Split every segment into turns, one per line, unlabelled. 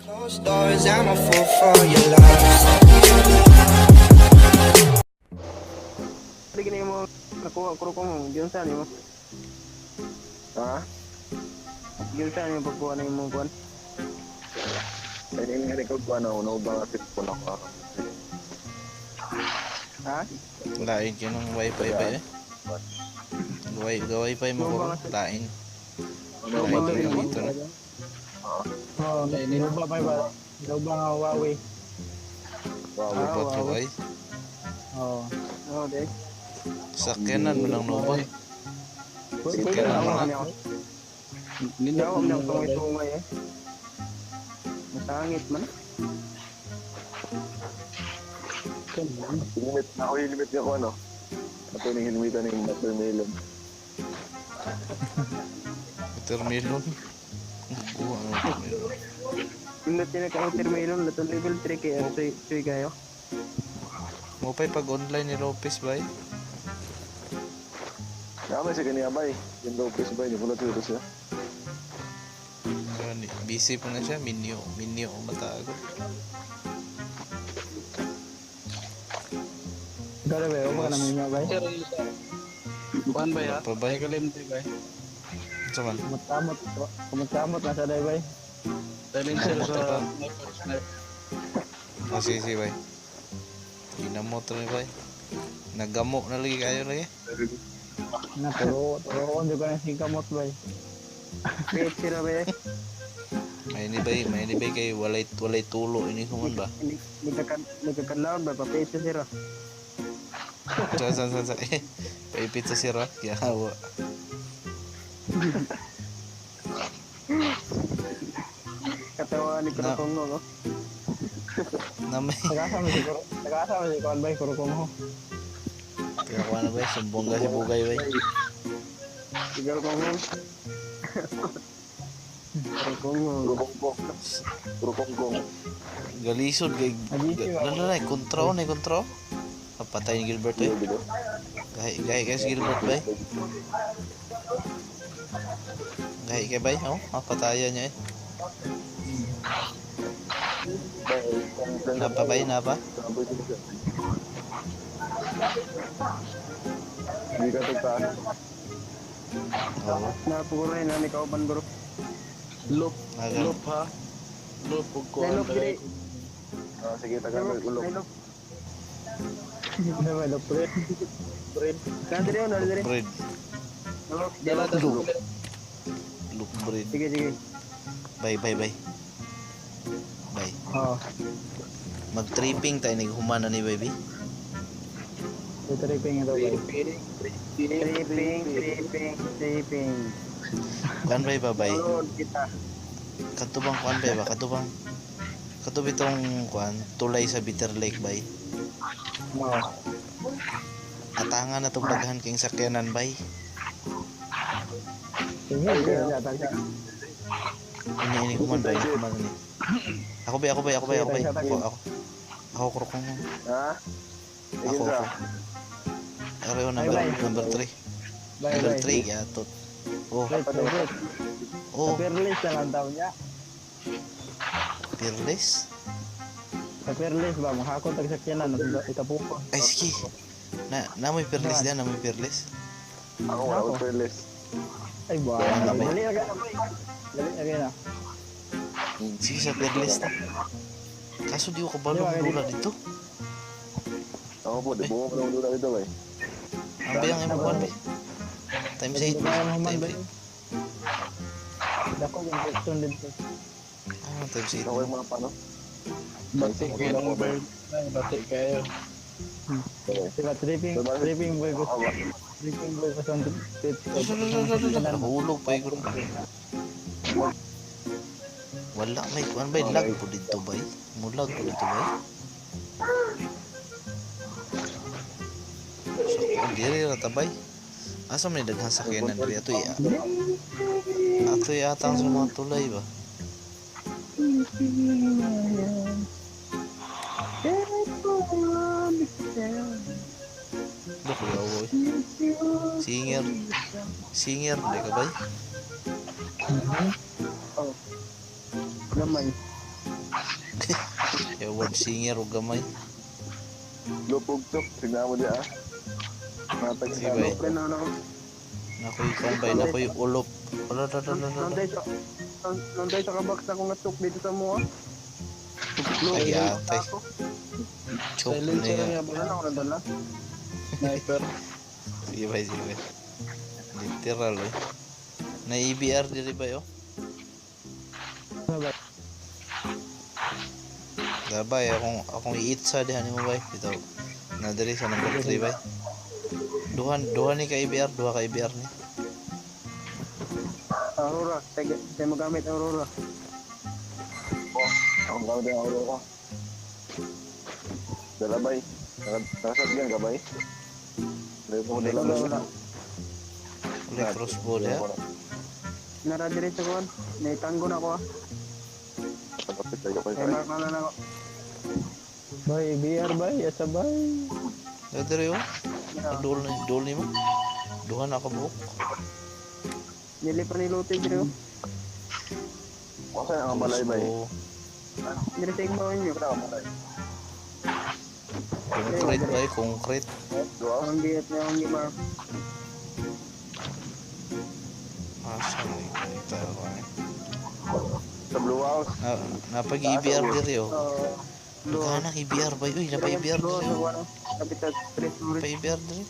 Closed doors, I'm a fool for your love.
Gini mo nakuha ko mo, diyon sa mo.
Ha?
Diyon sa mo pagkuha na imong kuan.
Pwede nga record ko ano ba kasi po na ko.
Ha?
Lain yun ng wifi ba eh? Wifi mo ko, lain.
Ano
Lain
ba
yun dito na.
Oh, niluba pa ba? Niluba nga Huawei.
Wow.
Lubat ko ay.
Oh. Oh, de.
Sakyanan mo lang no ba? Sakyanan mo lang.
Ninaw ang nang tungay-tungay eh. Masangit man.
Limit na ako limit niya ko ano. Ato ni hinimitan ni watermelon.
Watermelon. Buwa ang watermelon.
Pindot na ka watermelon lato level 3 kay soy kayo.
Mo pa'y pag online ni Lopez ba eh?
Naman siya kaniya bay. Yung Lopez bay, hindi ko na tulo siya.
Busy pa na siya, minyo ang matago.
Dale ba, o ba na minyo ba?
Kuan ba ya?
Pa ba?
Kalimti ba?
Saman?
Kumot na sa day ba?
Silencer sa
Sige bay. Ginamot na bay. Nagamo na lagi kayo lagi.
Na pero on juga na singkamot ba? Pet sira ba?
May ni bay kay walay tulo ini kuman ba?
Nagkakanlaon ba pa pet sira?
Sa paipit sa sira kaya hawa.
Katawa ni Kurokong no.
Namay.
Nagkasama si Kuan ba Kurokong ho.
Kaya kuha na bay, sumbong ka si Bugay bay.
Sigal ko mo. Kurokong.
Kurukong.
Galisod kay kontro. Papatay ni Gilbert eh. Gahi kay si Gilbert bay. Gahi kay bay, oh, mapatayan niya eh. Napa bay, napa?
Hindi ka tagtaan.
Oo.
Napukuray na ni kauban guro.
loop
Agan.
ha. Loop ug kuan
Loop dire.
Sige, tagal ko ulok.
Dawai loop pre. Kan dire on dire.
Bread.
Dala ta
Loop. Loop bread.
Sige.
Bye. Bye.
Oh,
Mag-tripping tayo naghumana ni baby.
tripping ito ba? Tripping.
Kuan bay babay.
Download kita.
Katubang kuan bay ba? Katubang itong kuan tulay sa Bitter Lake bay.
Oh.
Atangan na tong daghan king sakyanan bay.
Sige, jatag siya.
Ini kuman bay, kuman ni. Ako bay. Ako kurokong.
Ha?
Ako. Araw number 3. Number 3 ya tot. Oh,
Wait.
oh,
Perlis na lang daw niya.
fearless.
Sa Perlis ba, mahakot ang sakyanan, itapupo.
Ay sige. Namoy fearless din, namoy fearless.
Ako wala ko fearless.
Ay ba,
Ano ba?
dali agad na boy. Dali agad na.
Sige sa fearless na. Kaso di ko kabalo ang dula dito.
Ako po, di bumo ko lang doon dito bay.
Ang bayang imo kuan bay. Times 8.
Times 8. Dako yung question dito.
Times 8.
Ako yung mga pano.
batik kayo ng bird. Batik kayo.
Diba, tripping boy ko. Tripping boy ko sa
Nahulog pa yung wala may kuan bay lag po dito bay. Mulag po dito bay. So, ang diri ra tabay. Asa man daghang sakyanan diri ato ya. Ato yata sa mga tulay ba. Dok yawoy. Singer di ka bay.
Gamay.
Award singer o gamay.
Lupog tok, tignan mo diya. Matag
Si bay.
Pre na ako.
Nakoy kan bay, nakoy ulop. Wala.
Nantay sa kabaks ako nga tuk dito sa mo.
Ay, atay. Chok na
Silencer
yan.
niya ba?
Ano ako nadala?
Sniper.
Sige bay. Literal eh. Na EBR diri ba yo?
Ano ba?
Dabay, akong i-itsa dihan mo bay. Ito. Na diri sa number 3 bay. Duha ni ka EBR, duha ka EBR ni.
Aurora. Tayo magamit Aurora.
Ang gawin din ako ko. Dalabay. Nakasat yan ka bay? Dala
Wala.
Wala crossbow diha.
Nara dire sa kuwan. Naitanggo na ako ah.
Kapit tayo kay
Kaya mark na ako. Bay, BR bay, asa bay.
Da diri yo. Dol ni mo. Duha na ka buok.
Nili pa nilutin dire.
Kasi ang malay bay.
So,
Dire sa igbaw niyo.
concrete bay, concrete.
Dua.
Ang giat niya ang gimar.
Asa ni kita ko ni.
Sa blue house.
Napag EBR diri yo.
Lo.
Kana EBR bay. Uy, napa EBR
Lo
diri
sa
yo.
kuwan. Kapital stress mo
Napa EBR diri.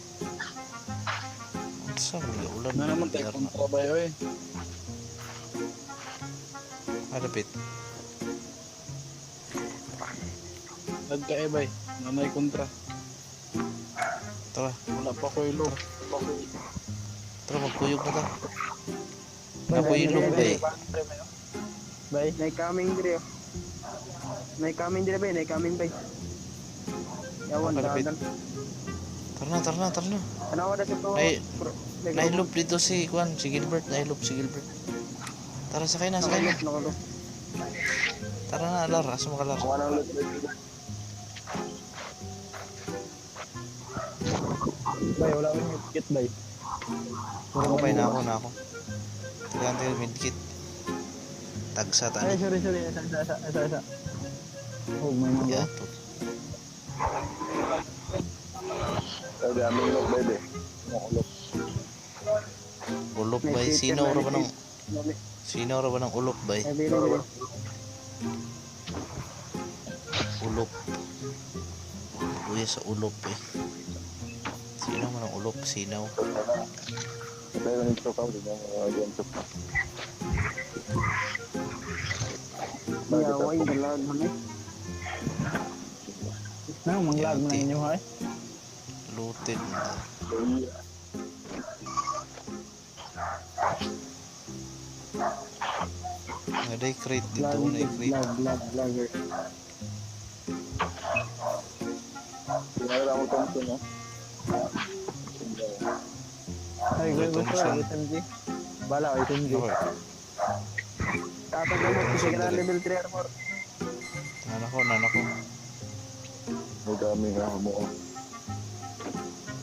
Asa mo ulan
Na naman tayo
EBR na.
kontra ba yun?
Malapit.
Nagkaibay. Nanay kontra.
Tara,
Wala pa ko ilo.
tara magkuyog na ta. Napuyilog bay.
Bay, nay coming dire. Nay coming dire bay, nay coming bay. Yawan
Malapit.
dagan.
Tara na.
Tanawa da sa to.
Ay, nailop dito si Kwan, si Gilbert, nailop si Gilbert. Tara, sakay na.
Nakalop.
Tara na, alar, asa mo kalar.
Kung anong
Bay, wala ko yung kit bay.
Ako bay na ako. Tagaan tayo medkit. Tagsa ta.
Ay, sorry. Isa. Oh, may mga.
Yeah.
Sabi aming look baby. Look.
Ulop bay, sino ra ba ng ulop bay?
Ay, bilo.
Ulop. Uy, sa ulop eh. Sino man ang ulop? Sinaw.
Tayo nito ka din yung tuk.
Yaway, dalag mo ni. Nang manglag mo na inyo hay.
Looted na. Naday crate dito, na crate.
Vlogger.
Tinala mo tong no.
Ay, gusto ko SMG. Bala ko SMG.
Okay.
Tapos mo kasi ka na level 3 armor.
Nanako.
May kami nga mo.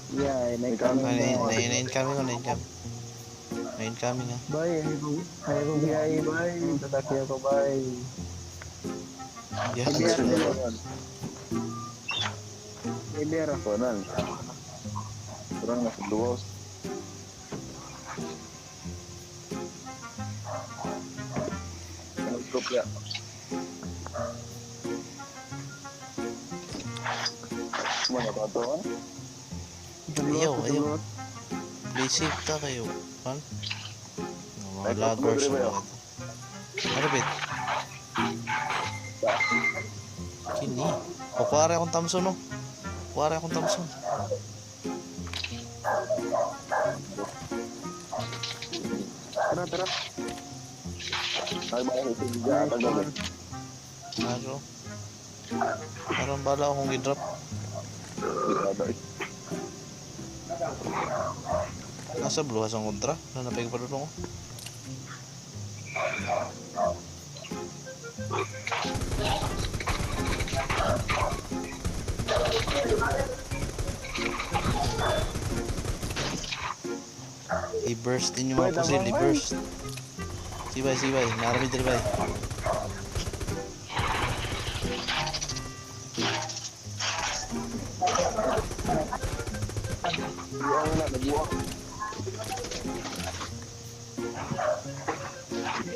Yeah, nay kami.
Na-incoming ko. Na-incoming nga.
Bye, ay ko biyay, bye. Tatakya ko, bye.
Yes.
Ibero.
Konan. Kurang nasa blue house. Scoop ya. Mana tato kan?
Ayaw. Play safe ta kayo. Pan? Mga laggers na mga ito. Malapit. Kini. Kukuha akong Thompson no.
Tara.
Ay ba ito juga tagad.
Ano? Parang bala akong i-drop. Nasa bluhas ang kontra. Nanapay pa doon ako. I-burst din yung mga pusil. I-burst. Sibay. Naramid rin bay.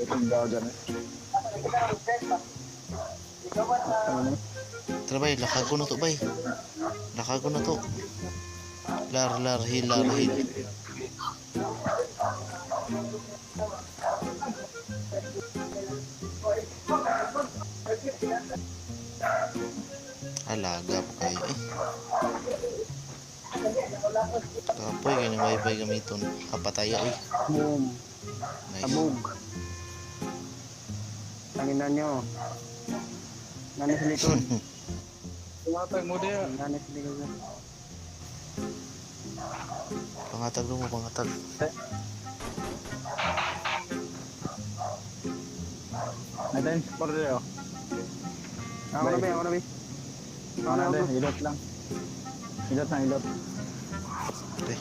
Itong dagan eh.
Tara bay, lakago na to bay. Lakago na to. Lar, hil. Alaga pa kayo eh. Kapoy kayo ng wifi gamiton. Kapataya eh.
Boom.
Nice.
Abog. Tanginan nyo. Nanis sa likod.
Tumatag mo diya.
Nanis sa likod.
Pangatag mo, pangatag.
Natin, por diyo.
Ako na ba? Ako na
Natin, ilot lang. Ilot.
Pre.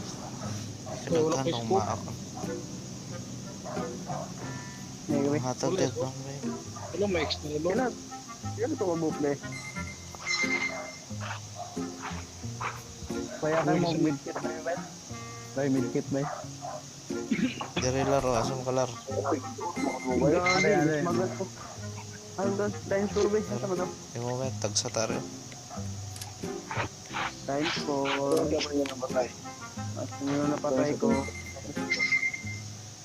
Kailangan ng maak. Pangatag din lang bay.
Ano, may extra lo?
Kailan ito ko buple?
Kaya kayo mo midkit ba yun, bay? Bay, midkit bay.
Dire laro, asam kalar.
Gagi, magal ko. Ano doon? Time survey? Ano ba ito?
Yung moment, tag sa taro.
Time for... At nyo napatay ko.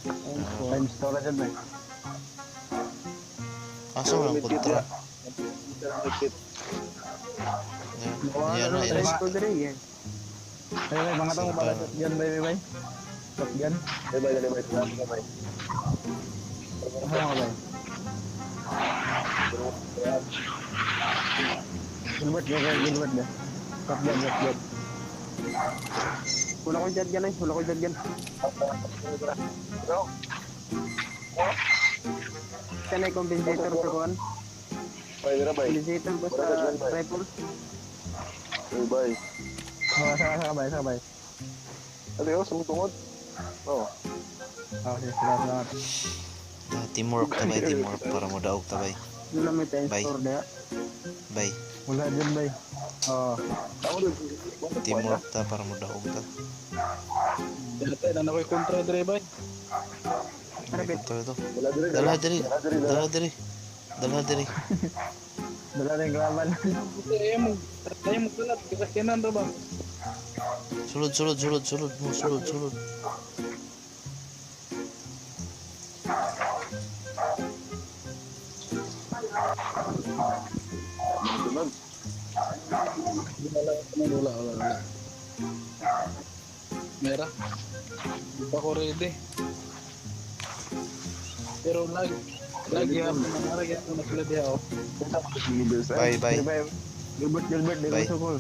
Time for...
Time storage dyan bay.
Asam lang kontra. Yan na,
Time
iris.
for the day, yan.
Bay, bay, mga tao pala yan bay, bay. Shotgun.
Lebay.
Ano nga bay? Gilbert ba? Shotgun.
Wala ko dyan yan. Saan ay compensator sa kuhan?
Bay.
Compensator ba sa rifle?
Lebay.
Saka bay.
Ano yun? Sumutungod? Oo.
Okay, salamat.
Teamwork tabay, teamwork para mo daog tabay.
Doon lang may time
Bye.
store na.
Bay.
Wala dyan bay. Oo.
Teamwork ta para mo daog ta.
Dati, na ako'y kontra dre bay.
Ano ba?
Ito ito. Dala diri.
Dala rin graban. Ayaw mo kalat. Kasyanan ra ba?
Sulod mo, sulod.
Sunod.
Wala. Mera. Di pa ko ready. Pero lagi ako nangarag ako na sila diya ako.
Bye.
Gilbert, di
Bye.
ko masukol.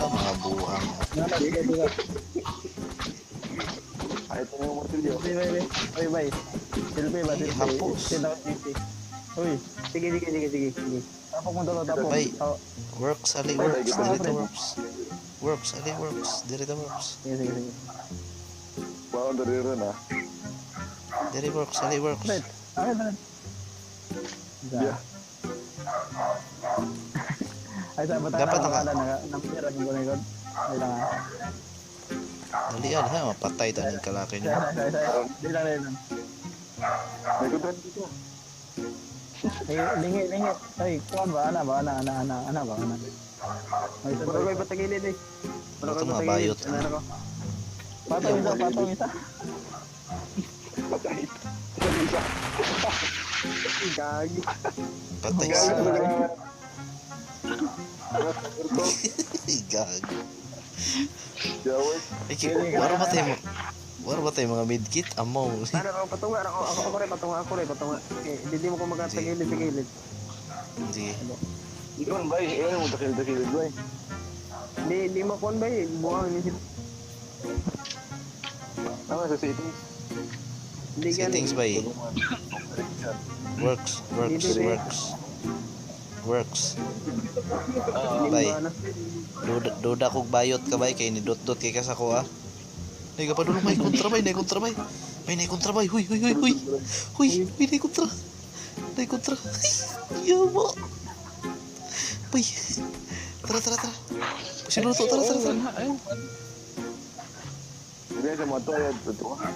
Mga buhang.
Nana, di ka.
Ay, ito yung martilyo.
Bye. Silpi ba?
Hapos.
Uy,
Sige.
tapok mo dalo, tapok.
Bye.
Oh,
Works, ali works. Dirito works. Dirito works.
sige.
Parang darira na.
Diri works, ali works.
Right. Okay.
Yeah.
Ay, sa bata
Dapat
na namira ng gunay. Ay lang.
Dalian ha, mapatay ta ning kalaki niya.
Di lang.
May content dito.
Ay, lingi. Ay, kuwan ba? Ana ba? Ay,
Wala ko ipatagilid eh.
Ano to mga bayot?
Ano ko?
patong isa.
Gagi.
Patay sa gag.
Jaway.
Wala ba tayo mga medkit? Amaw.
Ano ko patunga ako rin. Hindi mo ko magkatagilid sa gilid.
Sige.
Ikaw ba? Iyan mo takil-takilid ba?
Hindi mo kon ba eh. Buwang ni sila.
Ano sa settings?
Hindi ka
Settings ba eh? Works. Bay. Duda kog bayot ka bay kay ni dot kay ka sa ko ah. Nay ka pa dulong may kontra bay. Huy, nay kontra. Yabo. Uy. Tara. Sinuto, tara.
Ayun.
Hindi sa mga to, ayun. Ito ka.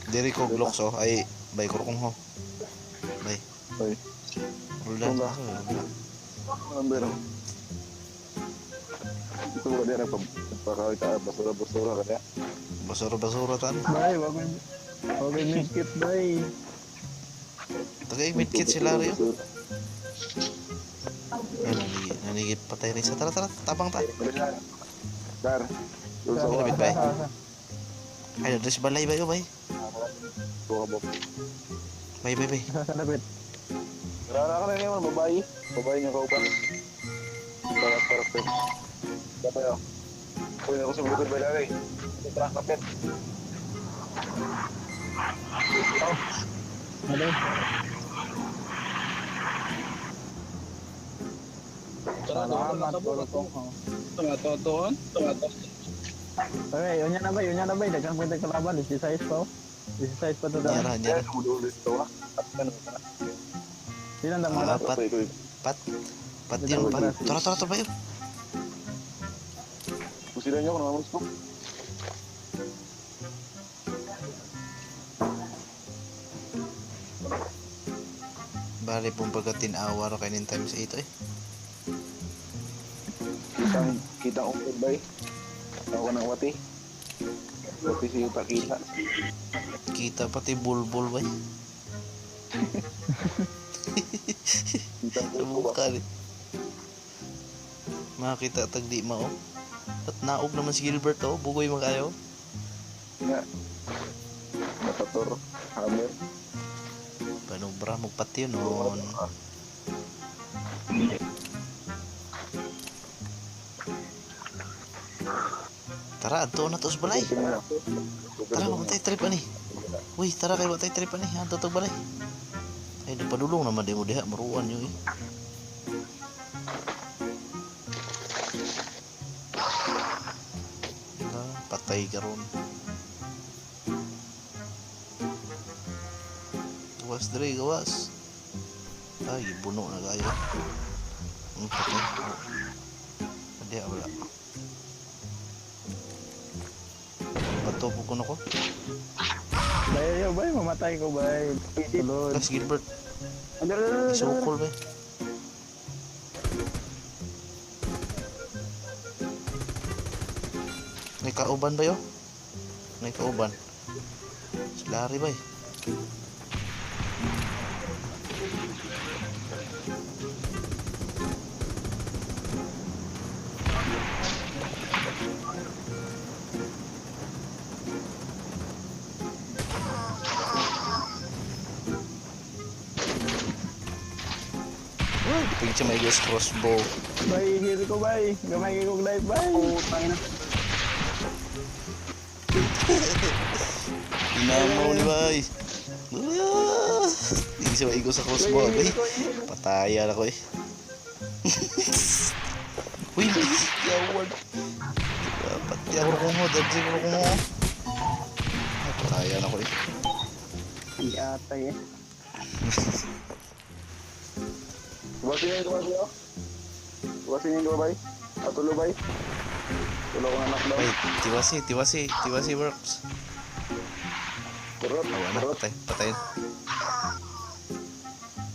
Diri ko glokso ay bay kurkong ho. Bay.
Ay,
Ulan.
Tunga. ang bero. Ito ba din nagpakakita, basura-basura ka niya.
Basura tan.
Bay, wag mo medkit, bay.
Tagay medkit sila rin. Nanigit patay rin sa tara, tabang ta.
Dar, doon sa
Malapit bay. Ay, address balay bay, bay.
Tuwa mo.
Bay.
Salapit.
Rara ka na naman, babae. Babae niya kauban. Para dapat yun. Kunin ako sa bukod ba lagay? Ito tara, kapit.
Ano? Salamat, tulong.
Tumatotoon?
Okay, yun yan na bay. Dagang pwede kalaban. 16 pa. 16 pa to daw.
Nyara.
Sumudulis ito ha. At ganun ka na.
Sino na mga
Pat yun, pat. Tara bay.
Pusilan niyo kung naman gusto.
Bali pong pagkatin awar kainin times 8 eh.
Kita ang ungkod ba eh. Ako ng wati. Wati siya kita.
Kita pati bulbul bay.
Kita ang
Sa
ungkod ba?
mukha rin. Makita tagdi mao. At naog naman si Gilbert oh, bugoy man kayo.
Nga. Matator. Hammer.
Panubra magpati yun noon. Tara, adto na to sa balay. Tara, mamatay trip ani. Uy, tara kayo matay trip ani. Adto to balay. Ay, napadulong naman di mo diha. Maruan nyo eh. Patay ka ron. Gawas dre, gawas. Ay, buno na kayo. Patay. Hindi, wala. Patopo ko na ko.
Bay, mamatay ko, bay. Tulod.
Gas Gilbert.
Ano?
Isukol ba? May kauban ba yun? May kauban. Silari ba eh? Pwede siya may gas crossbow.
Bay, hiri ko, bay. Gamay ko live, bay.
Inamaw ni bay. Hindi siya maigo sa crossbow. Bay, patayan ako eh. Uy, yawan. Pati ako kung mo, dadsi ko kung mo. Patayan ako eh.
Hindi atay eh.
Tubasin niyo. Tubasin niyo ba? Atulo ba? Tulo ko na knockdown.
Bay, tiwasi works.
Turot.
Awa na, patay.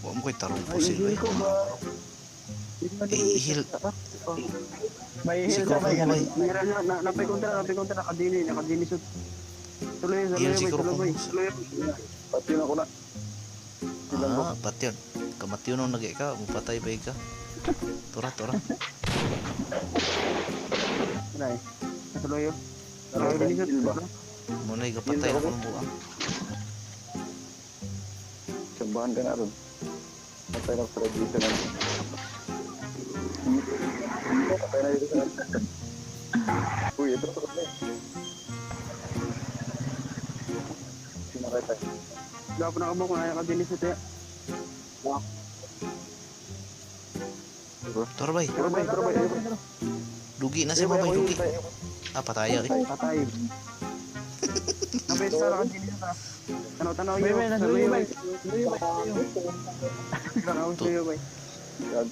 Huwag mo ko'y tarong po sila eh.
ko ba?
Ihil.
Bay, hiri
Si
ko,
Coco
bay.
bay.
Meron na, napay kontra, nakadini sut. Tuloy,
Ihil si
tuloy,
Coco.
tuloy.
Pati na ko na.
Ah, pat yun. Kamatyon nung nag ka, mupatay ba ka? Tura.
Nay. Tuloy yo.
Tuloy,
Tuloy sut.
ba?
Muna'y kapatay ako ng buwang.
Sambahan ka na ron. Patay na sa dito na. Patay na dito sa Uy, ito turot na eh. Sino kayo tayo?
Gapo na kamo kung nakadini sut ya.
Tura bay.
Pero bay.
Dugi na si babay, dugi. Ah, pataya eh.
Patay. Napay sa nakadini sut. Tanaw
Bay,
yo.
bay, nasuyo, bay.
Tanaw yo bay.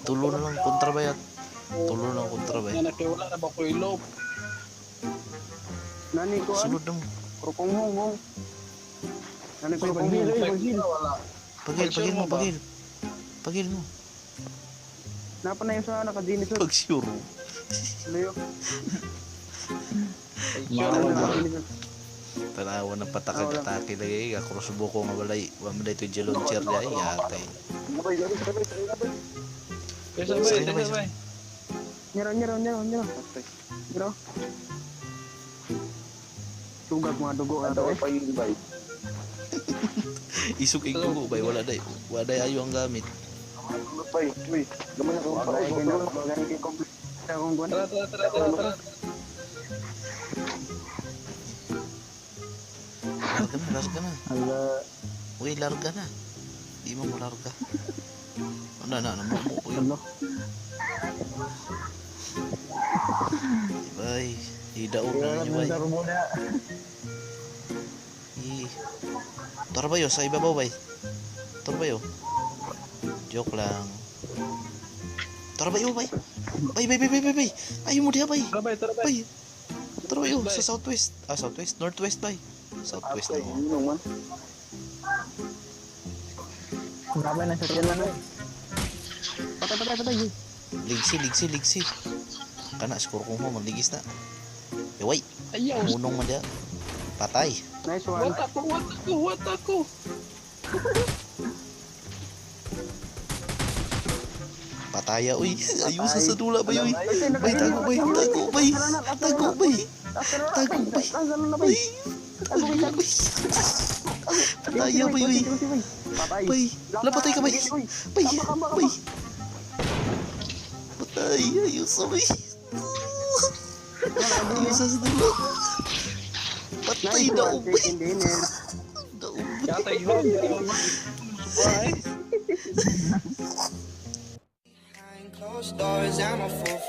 Tulo na lang kontra bay at tulo na lang kontra bay.
Yan, nakiwala na ba ko ilog?
Nani ko an?
Sulod na mo.
Krukong hong. Nani ko krukong
Pag-heal,
hong.
pag-heal.
Wala.
Pagil mo, pagil. Pagil mo.
Napa na yung sa naka-Genius.
Pag sure.
Layo.
Tanawa ng patakag-atake lagi. Ako subuko nga walay. Wala ito yung launcher niya. Yatay.
Sabay, sabay, sabay.
Sabay, sabay, sabay.
Nyero. Nyero. Tugag mga dugo na to eh.
Pa yun, bay.
Isog igugo bay. Wala day. Wala day ayo ang gamit.
Bay, uy. Gamay na ko.
Bagay kay complete. Akong guwan.
Tara.
Larga na.
Ala,
Uy, larga na. Di mo larga. Ano na, mo. Uy,
ano?
bay. Hidaog na
Kaya
ninyo bay.
nagdaro muna.
Tara ba sa ibabaw bay? Tara ba Joke lang. Tara ba bay? Bay. Ayaw mo diha bay.
Tara, bay.
Bay. Tara ba sa southwest. Southwest. Northwest bay. Southwest na mo.
Yun man.
Grabe na sa tiyan na.
Patay.
Ligsi. Kana score ko mo manligis na. Yaway.
Ayaw.
Munong man dia. Patay.
Nice one.
What ako?
Pataya uy. Ayusa sa dula bay uy.
Bay,
Tago bay. Bay. Pataya bay uy.
Patay.
Bay. Lapatay ka bay. Bay. Patay. Ayusa bay. Ayusa sa dula. Patay
Nice
daw
one.
bay.
Chicken dinner.
Daw
Yata yun. Bye.
Behind closed doors, I'm a fool